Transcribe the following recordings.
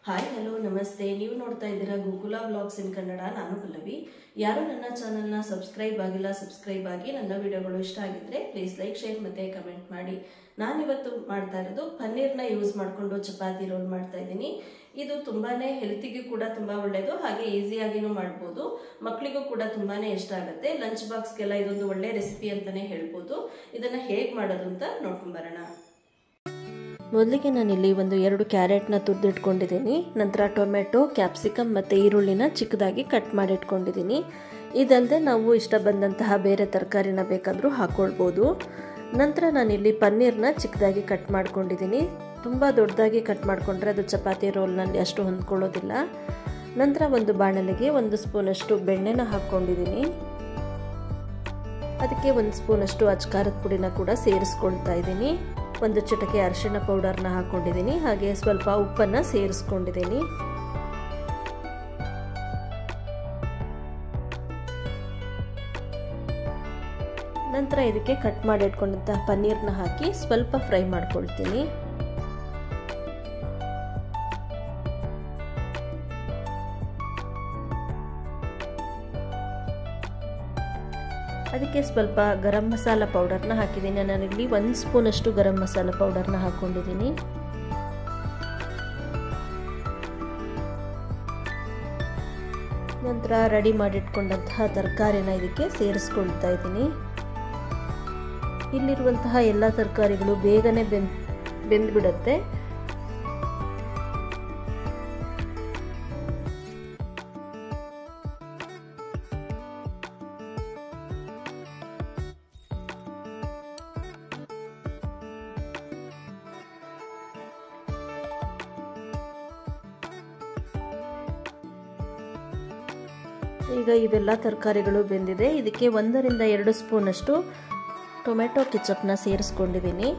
Hi hello ನಮಸ್ತೆ. ನೀವು ನೋಡ್ತಾ ಇದ್ದೀರಾ ಗೋಕುಲ ವ್ಲಾಗ್ಸ್ ಇನ್ ಕನ್ನಡ. ನಾನು ಪಲ್ಲವಿ. ಯಾರು ನನ್ನ ಚಾನಲ್ನ ಸಬ್ಸ್ಕ್ರೈಬ್ ಆಗಿಲ್ಲ, ಸಬ್ಸ್ಕ್ರೈಬ್ ಆಗಿ. ನನ್ನ ವಿಡಿಯೋಗಳು ಇಷ್ಟ ಆಗಿದ್ರೆ ಪ್ಲೀಸ್ ಲೈಕ್, ಶೇರ್ ಮತ್ತೆ ಕಮೆಂಟ್ ಮಾಡಿ. ನಾನಿವತ್ತು ಮಾಡ್ತಾ ಇರೋದು ಪನ್ನೀರ್ನ ಯೂಸ್ ಮಾಡಿಕೊಂಡು ಚಪಾತಿ ರೋಲ್ ಮಾಡ್ತಾ ಇದ್ದೀನಿ. ಇದು ತುಂಬಾನೇ ಹೆಲ್ತಿಗೂ ಕೂಡ ತುಂಬಾ ಒಳ್ಳೆಯದು, ಹಾಗೆ ಈಸಿಯಾಗಿನೂ ಮಾಡ್ಬೋದು. ಮಕ್ಕಳಿಗೂ ಕೂಡ ತುಂಬಾನೇ ಇಷ್ಟ ಆಗುತ್ತೆ. ಲಂಚ್ ಬಾಕ್ಸ್ಗೆಲ್ಲ ಇದೊಂದು ಒಳ್ಳೆ ರೆಸಿಪಿ ಅಂತಾನೆ ಹೇಳ್ಬೋದು. ಇದನ್ನ ಹೇಗೆ ಮಾಡೋದು ಅಂತ ನೋಡ್ಕೊಂಬರೋಣ. ಮೊದಲಿಗೆ ನಾನಿಲ್ಲಿ ಒಂದು 2 ಕ್ಯಾರೆಟ್ನ ತುರಿದಿಟ್ಕೊಂಡಿದ್ದೀನಿ. ನಂತರ ಟೊಮೆಟೊ, ಕ್ಯಾಪ್ಸಿಕಮ್ ಮತ್ತು ಈರುಳ್ಳಿನ ಚಿಕ್ಕದಾಗಿ ಕಟ್ ಮಾಡಿ ಇಟ್ಕೊಂಡಿದ್ದೀನಿ. ಇದಲ್ಲದೆ ನಾವು ಇಷ್ಟ ಬಂದಂತಹ ಬೇರೆ ತರಕಾರಿನ ಬೇಕಾದರೂ ಹಾಕ್ಕೊಳ್ಬೋದು. ನಂತರ ನಾನಿಲ್ಲಿ ಪನ್ನೀರ್ನ ಚಿಕ್ಕದಾಗಿ ಕಟ್ ಮಾಡ್ಕೊಂಡಿದ್ದೀನಿ. ತುಂಬ ದೊಡ್ಡದಾಗಿ ಕಟ್ ಮಾಡಿಕೊಂಡ್ರೆ ಅದು ಚಪಾತಿ ರೋಲ್ನಲ್ಲಿ ಅಷ್ಟು ಹೊಂದ್ಕೊಳ್ಳೋದಿಲ್ಲ. ನಂತರ ಒಂದು ಬಾಣಲೆಗೆ 1 ಸ್ಪೂನಷ್ಟು ಬೆಣ್ಣೆನ ಹಾಕ್ಕೊಂಡಿದ್ದೀನಿ. ಅದಕ್ಕೆ 1 ಸ್ಪೂನಷ್ಟು ಅಚ್ಕಾರದ ಪುಡಿನ ಕೂಡ ಸೇರಿಸ್ಕೊಳ್ತಾ ಇದ್ದೀನಿ. 1 ಚಿಟಿಕೆ ಅರಿಶಿಣ ಪೌಡರ್ನ ಹಾಕ್ಕೊಂಡಿದ್ದೀನಿ. ಹಾಗೆ ಸ್ವಲ್ಪ ಉಪ್ಪನ್ನು ಸೇರಿಸ್ಕೊಂಡಿದ್ದೀನಿ. ನಂತರ ಇದಕ್ಕೆ ಕಟ್ ಮಾಡಿ ಇಟ್ಕೊಂಡಂತಹ ಪನ್ನೀರ್ನ ಹಾಕಿ ಸ್ವಲ್ಪ ಫ್ರೈ ಮಾಡ್ಕೊಳ್ತೀನಿ. ಅದಕ್ಕೆ ಸ್ವಲ್ಪ ಗರಂ ಮಸಾಲ ಪೌಡರ್ನ ಹಾಕಿದ್ದೀನಿ. ನಾನಿಲ್ಲಿ 1 ಸ್ಪೂನಷ್ಟು ಗರಂ ಮಸಾಲ ಪೌಡರ್ನ ಹಾಕ್ಕೊಂಡಿದ್ದೀನಿ. ನಂತರ ರೆಡಿ ಮಾಡಿಟ್ಕೊಂಡಂತಹ ತರಕಾರಿನ ಇದಕ್ಕೆ ಸೇರಿಸ್ಕೊಳ್ತಾ ಇದ್ದೀನಿ. ಇಲ್ಲಿರುವಂತಹ ಎಲ್ಲ ತರಕಾರಿಗಳು ಬೇಗನೆ ಬೆಂದ್ಬಿಡುತ್ತೆ. ಈಗ ಇವೆಲ್ಲ ತರಕಾರಿಗಳು ಬೆಂದಿದೆ. ಇದಕ್ಕೆ 1 ರಿಂದ 2 ಸ್ಪೂನಷ್ಟು ಟೊಮೆಟೊ ಕೆಚಪ್ನ ಸೇರಿಸ್ಕೊಂಡಿದ್ದೀನಿ.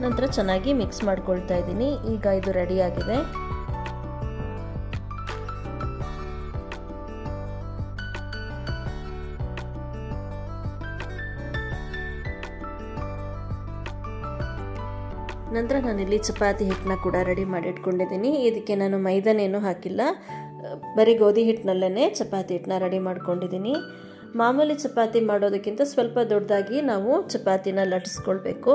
ನಂತರ ಚೆನ್ನಾಗಿ ಮಿಕ್ಸ್ ಮಾಡ್ಕೊಳ್ತಾ ಇದ್ದೀನಿ. ಈಗ ಇದು ರೆಡಿ ಆಗಿದೆ. ನಂತರ ನಾನಿಲ್ಲಿ ಚಪಾತಿ ಹಿಟ್ಟನ್ನ ಕೂಡ ರೆಡಿ ಮಾಡಿ ಇಟ್ಕೊಂಡಿದ್ದೀನಿ. ಇದಕ್ಕೆ ನಾನು ಮೈದಾನೇನು ಹಾಕಿಲ್ಲ, ಬರೀ ಗೋಧಿ ಹಿಟ್ಟಿನಲ್ಲೇ ಚಪಾತಿ ಹಿಟ್ಟನ್ನ ರೆಡಿ ಮಾಡ್ಕೊಂಡಿದ್ದೀನಿ. ಮಾಮೂಲಿ ಚಪಾತಿ ಮಾಡೋದಕ್ಕಿಂತ ಸ್ವಲ್ಪ ದೊಡ್ಡದಾಗಿ ನಾವು ಚಪಾತಿನ ಲಟ್ಟಿಸ್ಕೊಳ್ಬೇಕು.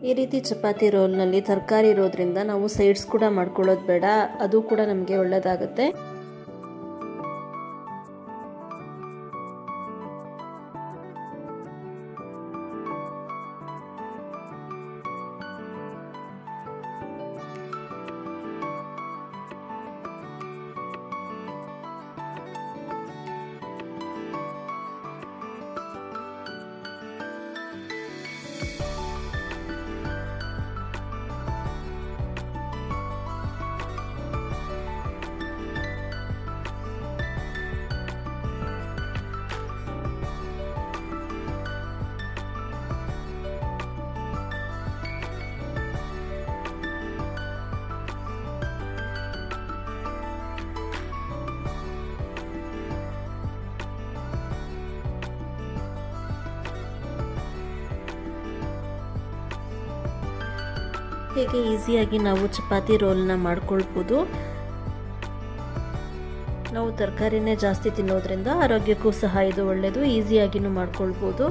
ಈ ರೀತಿ ಚಪಾತಿ ರೋಲ್ನಲ್ಲಿ ತರಕಾರಿ ಇರೋದ್ರಿಂದ ನಾವು ಸೈಡ್ಸ್ ಕೂಡ ಮಾಡ್ಕೊಳ್ಳೋದು ಬೇಡ, ಅದು ಕೂಡ ನಮಗೆ ಒಳ್ಳೆಯದಾಗುತ್ತೆ. ಹೇಗೆ ಈಸಿಯಾಗಿ ನಾವು ಚಪಾತಿ ರೋಲ್ನ ಮಾಡ್ಕೊಳ್ಬೋದು. ನಾವು ತರಕಾರಿನೇ ಜಾಸ್ತಿ ತಿನ್ನೋದ್ರಿಂದ ಆರೋಗ್ಯಕ್ಕೂ ಸಹ ಇದು ಒಳ್ಳೆಯದು. ಈಸಿಯಾಗಿನೂ ಮಾಡ್ಕೊಳ್ಬೋದು.